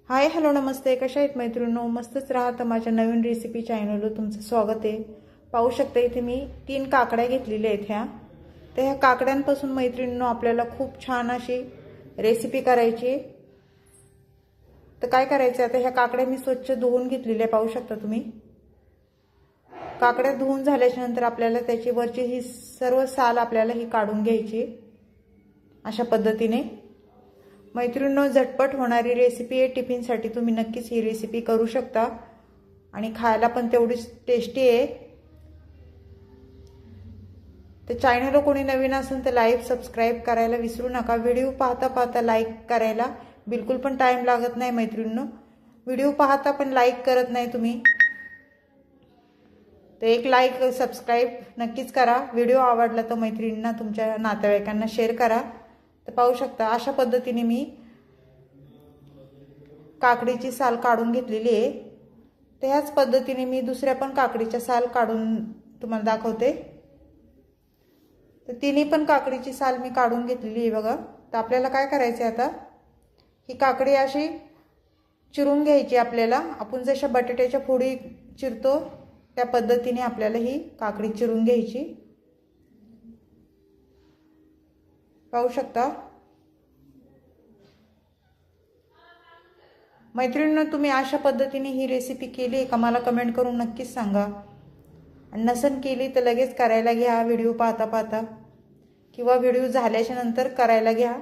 Hi hello नमस्ते, कशा आहेत मैत्रिणींनो? मस्तच राहा. तर माझ्या नवीन रेसिपी चॅनलवर तुमचं स्वागत आहे. पाहू शकता इथे मी 3 काकड्या घेतलेल्या आहेत ह्या. तर ह्या काकड्यांपासून मैत्रिणींनो आपल्याला खूप छान अशी रेसिपी करायची आहे. तर काय करायचं, आता ह्या काकड्या मी स्वच्छ धुवून घेतलेल्या पाहू शकता तुम्ही. काकड्या धुवून झाल्याच्या नंतर आपल्याला त्याची वरची ही सर्व साल आपल्याला ही काढून घ्यायची अशा पद्धतीने. मैत्रिणींनो, झटपट होणारी रेसिपी आहे. टिफिनसाठी तुम्ही नक्कीच ही रेसिपी करू शकता आणि खायला पण तेवढीच टेस्टी आहे. तर चॅनलला कोणी नवीन असेल तर लाईक सबस्क्राईब करायला विसरू नका. व्हिडिओ पाहता पाहता लाईक करायला बिलकुल पण टाइम लागत नाही मैत्रिणींनो. व्हिडिओ पाहता पण लाईक करत नाही तुम्ही, तर एक लाईक सबस्क्राईब नक्कीच करा. व्हिडिओ आवडला तर मैत्रिणींना तुमच्या नातेवाईकांना शेअर करा. तर पाहू शकता अशा पद्धतीने मी काकडीची साल काढून घेतलेली आहे. तर ह्याच पद्धतीने मी दुसऱ्या पण काकडीच्या साल काढून तुम्हाला दाखवते. तर तिन्ही पण काकडीची साल मी काढून घेतलेली आहे बघा. तर आपल्याला काय करायचं आहे, आता ही काकडी अशी चिरून घ्यायची आपल्याला. आपण जशा बटाट्याच्या फोडी चिरतो त्या पद्धतीने आपल्याला ही काकडी चिरून घ्यायची. पाहू शकता मैत्रिणींनो, तुम्ही अशा पद्धतीने ही रेसिपी केली आहे का मला कमेंट करून नक्कीच सांगा. आणि नसन केली तर लगेच करायला घ्या, व्हिडिओ पाहता पाहता किंवा व्हिडिओ झाल्याच्या नंतर करायला घ्या.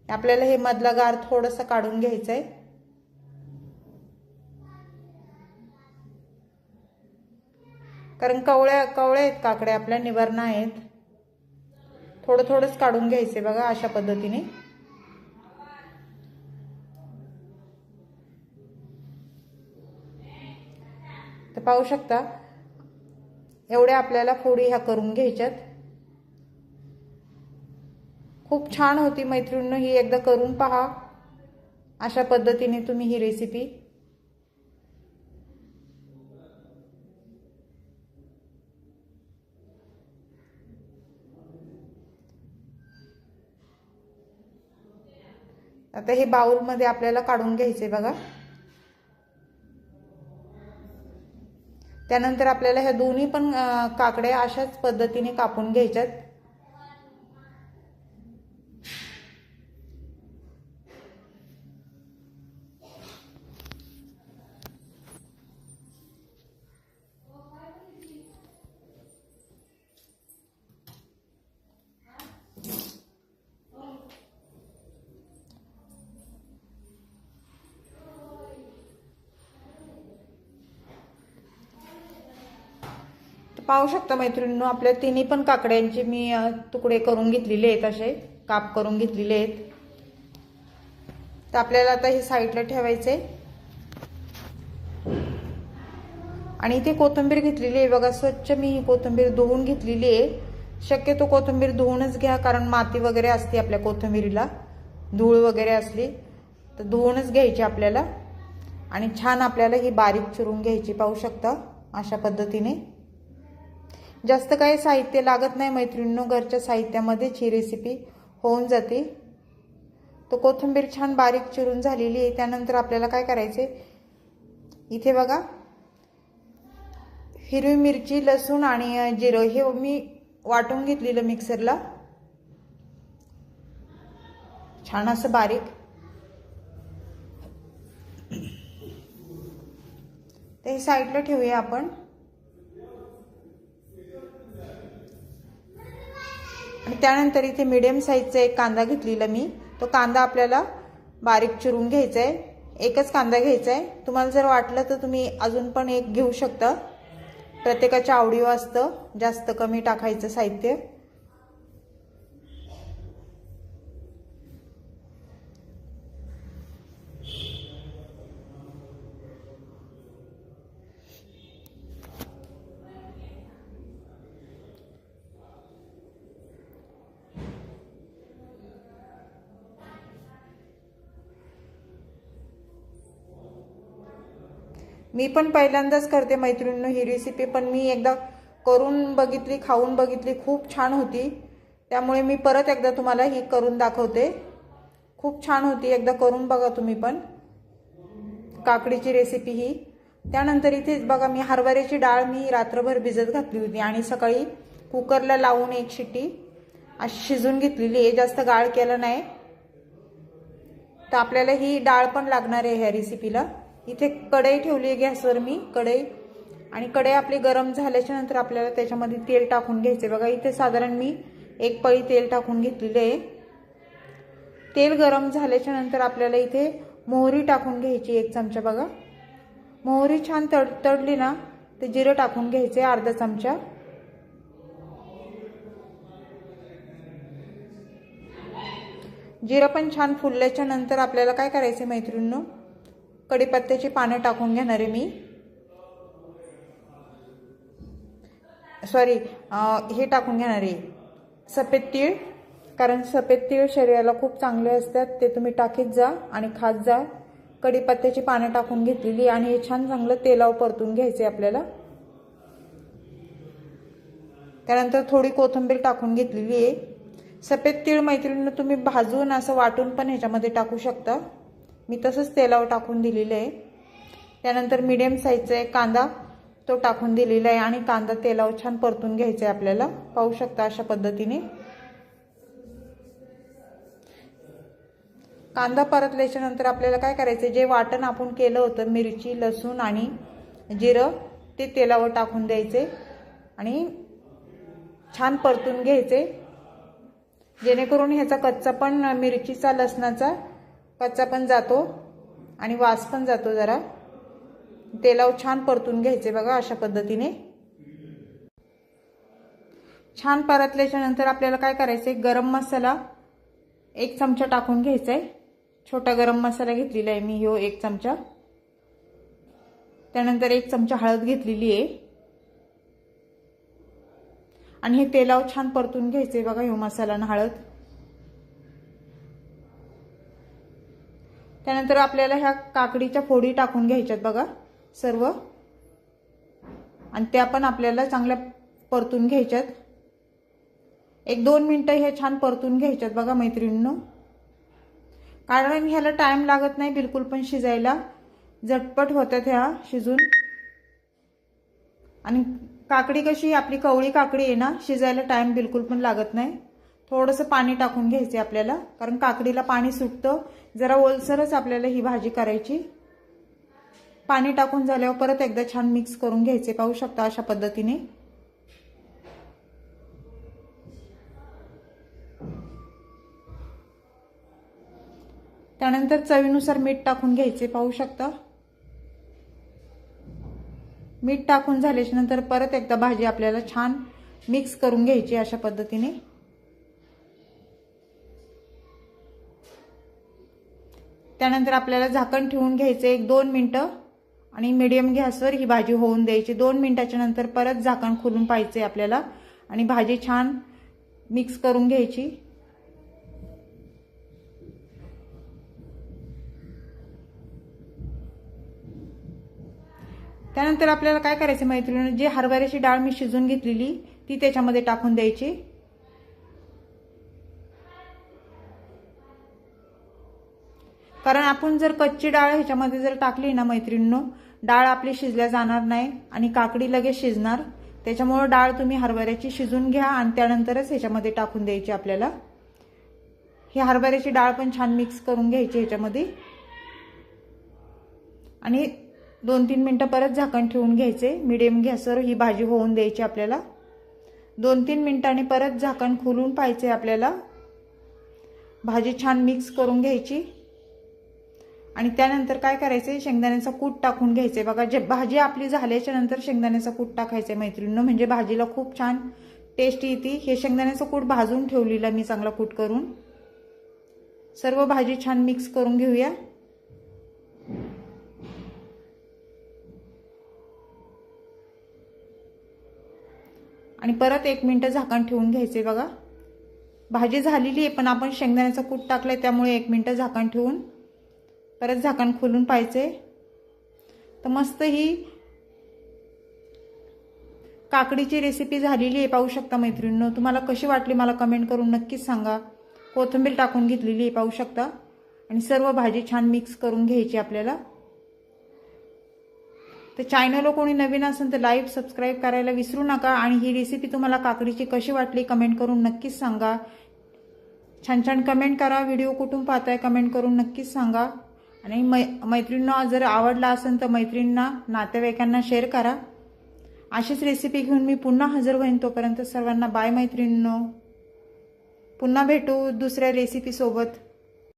आपल्याला हे मधला गार थोडंसं काढून घ्यायचं आहे. कारण कवळ्या आहेत काकड्या, आपल्या निवारणा आहेत. थोडं थोडंच काढून घ्यायचे बघा अशा पद्धतीने. तर पाहू शकता एवढ्या आपल्याला फोडी ह्या करून घ्यायच्यात. खूप छान होती मैत्रिणींनो, ही एकदा करून पहा अशा पद्धतीने तुम्ही ही रेसिपी. आता हे बाउलमध्ये आपल्याला काढून घ्यायचे बघा. त्यानंतर आपल्याला ह्या दोन्ही पण काकड्या अशाच पद्धतीने कापून घ्यायच्यात. पाहू शकता मैत्रिणींनो, आपल्या तिन्ही पण काकड्यांचे मी तुकडे करून घेतलेले आहेत, असे काप करून घेतलेले आहेत. तर आपल्याला आता हे साईडला ठेवायचे. आणि इथे कोथिंबीर घेतलेली आहे बघा. स्वच्छ मी ही कोथिंबीर धुवून घेतलेली आहे. शक्यतो कोथिंबीर धुवूनच घ्या, कारण माती वगैरे असते आपल्या कोथिंबीरीला, धूळ वगैरे असली तर धुवूनच घ्यायची आपल्याला. आणि छान आपल्याला ही बारीक चिरून घ्यायची. पाहू शकता अशा पद्धतीने. जास्त काही साहित्य लागत नाही मैत्रिणींनो, घरच्या साहित्यामध्येच ही रेसिपी होऊन जाते. तो कोथिंबीर छान बारीक चिरून झालेली आहे. त्यानंतर आपल्याला काय करायचे, इथे बघा हिरवी मिरची, लसूण आणि जिरं हे मी वाटून घेतलेलं मिक्सरला छान असं बारीक. ते साईडला ठेवूया आपण. आणि त्यानंतर इथे मीडियम साईजचा एक कांदा घेतलेला मी. तो कांदा आपल्याला बारीक चिरून घ्यायचा आहे. एकच कांदा घ्यायचा आहे. तुम्हाला जर वाटलं तर तुम्ही अजून पण एक घेऊ शकता. प्रत्येकाच्या आवडीवर असतं जास्त कमी टाकायचं साहित्य. मी पण पहिल्यांदाच करते मैत्रिणींनो ही रेसिपी, पण मी एकदा करून बघितली, खाऊन बघितली, खूप छान होती. त्यामुळे मी परत एकदा तुम्हाला ही करून दाखवते. खूप छान होती, एकदा करून बघा तुम्ही पण. काकडीची रेसिपी ही। त्यानंतर इथेच बघा मी हरभऱ्याची डाळ मी रात्रभर भिजत घातली होती आणि सकाळी कुकरला लावून एक शिट्टी अशी शिजून घेतलेली आहे, जास्त गाळ केलं नाही। तर आपल्याला ही डाळ पण लागणार आहे ह्या रेसिपीला। इथे कढई ठेवली आहे गॅसवर मी, कढई, आणि कढई आपली गरम झाल्याच्या नंतर आपल्याला त्याच्यामध्ये तेल टाकून घ्यायचे। बघा इथे साधारण मी एक पळी तेल टाकून घेतलेले आहे। तेल गरम झाल्याच्या नंतर आपल्याला इथे मोहरी टाकून घ्यायची 1 चमचा। बघा मोहरी छान तडतडली ना ते जिरं टाकून घ्यायचे अर्धा चमचा। जिरं पण छान फुलल्याच्या नंतर आपल्याला काय करायचे मैत्रिणींनो, कढीपत्त्याची पानं टाकून घेणार आहे मी। हे टाकून घेणार आहे सफेद तीळ, कारण सफेद तीळ शरीराला खूप चांगले असतात, ते तुम्ही टाकीत जा आणि खात जा। कढीपत्त्याची पानं टाकून घेतलेली आणि हे छान चांगलं तेलावर परतून घ्यायचे आपल्याला। त्यानंतर थोडी कोथिंबीर टाकून घेतलेली आहे। सफेद तीळ मैत्रिणींनो तुम्ही भाजून असं वाटून पण ह्याच्यामध्ये टाकू शकता, मी तसंच तेलावर टाकून दिलेलं आहे। त्यानंतर मीडियम साईजचा एक कांदा तो टाकून दिलेला आहे आणि कांदा तेलावर छान परतून घ्यायचा आहे आपल्याला, पाहू शकता अशा पद्धतीने। कांदा परतल्याच्या नंतर आपल्याला काय करायचं, जे वाटण आपण केलं होतं मिरची लसूण आणि जिरं ते तेलावर टाकून द्यायचे आणि छान परतून घ्यायचे, जेणेकरून ह्याचा कच्चा पण मिरचीचा लसणाचा कच्चा पण जातो आणि वास पण जातो जरा। तेलावर छान परतून घ्यायचे बघा अशा पद्धतीने। छान परतल्याच्या नंतर आपल्याला काय करायचंय, गरम मसाला 1 चमचा टाकून घ्यायचा आहे। छोटा गरम मसाला घेतलेला आहे मी ह्यो 1 चमचा। त्यानंतर 1 चमचा हळद घेतलेली आहे आणि हे तेलावर छान परतून घ्यायचे बघा ह्यो मसाला आणि हळद। त्यानंतर आपल्याला ह्या काकडीच्या फोडी टाकून घ्यायच्यात बघा सर्व, आणि त्या पण आपल्याला चांगल्या परतून घ्यायच्यात। 1-2 मिनिटं हे छान परतून घ्यायच्यात बघा मैत्रिणींनो, कारण ह्याला टाइम लागत नाही बिलकुल पण शिजायला, झटपट होतात ह्या शिजून। आणि काकडी कशी आपली कवळी काकडी आहे ना, शिजायला टाइम बिलकुल पण लागत नाही। थोडंसं पाणी टाकून घ्यायचे आपल्याला, कारण काकडीला पाणी सुटतं, जरा ओलसरच आपल्याला ही भाजी करायची। पाणी टाकून झाल्यावर परत एकदा छान मिक्स करून घ्यायचे, पाहू शकता अशा पद्धतीने। त्यानंतर चवीनुसार मीठ टाकून घ्यायचे, पाहू शकता। मीठ टाकून झाल्याच्या नंतर परत एकदा भाजी आपल्याला छान मिक्स करून घ्यायची अशा पद्धतीने। त्यानंतर आपल्याला झाकण ठेवून घ्यायचे 1-2 मिनिटं आणि मीडियम गॅसवर ही भाजी होऊन द्यायची। 2 मिनिटाच्या नंतर परत झाकण खोलून पाहायचे आपल्याला आणि भाजी छान मिक्स करून घ्यायची। त्यानंतर आपल्याला काय करायचं मैत्रिणींनो, जी हरभऱ्याची डाळ मी शिजून घेतलेली ती त्याच्यामध्ये टाकून द्यायची। कारण आपण जर कच्ची डाळ ह्याच्यामध्ये जर टाकली ना मैत्रिणींनो, डाळ आपली शिजल्या जाणार नाही आणि काकडी लगेच शिजणार, त्याच्यामुळे डाळ तुम्ही हरभऱ्याची शिजून घ्या आणि त्यानंतरच ह्याच्यामध्ये टाकून द्यायची आपल्याला। ही हरभऱ्याची डाळ पण छान मिक्स करून घ्यायची ह्याच्यामध्ये आणि 2-3 मिनिटं परत झाकण ठेवून घ्यायचे। मीडियम गॅसवर ही भाजी होऊन द्यायची आपल्याला। 2-3 मिनिटांनी परत झाकण खोलून पाहायचे आपल्याला, भाजी छान मिक्स करून घ्यायची आणि त्यानंतर काय करायचे, शेंगदाण्याचा कूट टाकून घ्यायचे बघा। जे भाजी आपली झाल्याच्या नंतर शेंगदाण्याचा कूट टाकायचे मैत्रिणींनो, म्हणजे भाजीला खूप छान टेस्ट येते। हे शेंगदाण्याचा कूट भाजून ठेवलेला मी चांगला कूट करून। सर्व भाजी छान मिक्स करून घेऊया। आणि परत 1 मिनिट झाकण ठेवून घ्यायचे बघा। भाजी झालेली आहे पण आपण शेंगदाण्याचा कूट टाकलाय त्यामुळे 1 मिनिट झाकण ठेवून परत झाकण खोलून पाहायचे। तर मस्त ही काकडीची रेसिपी झालेली आहे, पाहू शकता मैत्रिणींनो। तुम्हाला कशी वाटली मला कमेंट करून नक्कीच सांगा। कोथिंबीर टाकून घेतलेली आहे पाहू शकता आणि सर्व भाजी छान मिक्स करून घ्यायची आपल्याला। तर चॅनलला कोणी नवीन असेल तर लाईक सबस्क्राईब करायला विसरू नका. आणि ही रेसिपी तुम्हाला काकडीची कशी वाटली कमेंट करून नक्कीच सांगा. छान छान कमेंट करा. व्हिडिओ कुठून पाहताय कमेंट करून नक्कीच सांगा. आणि मैत्रिणींना जर आवडला असेल तर मैत्रिणींना नातेवाईकांना शेअर करा. अशीच रेसिपी घेऊन मी पुन्हा हजर होईन. तोपर्यंत सर्वांना बाय मैत्रिणींनो. पुन्हा भेटू दुसऱ्या रेसिपी सोबत.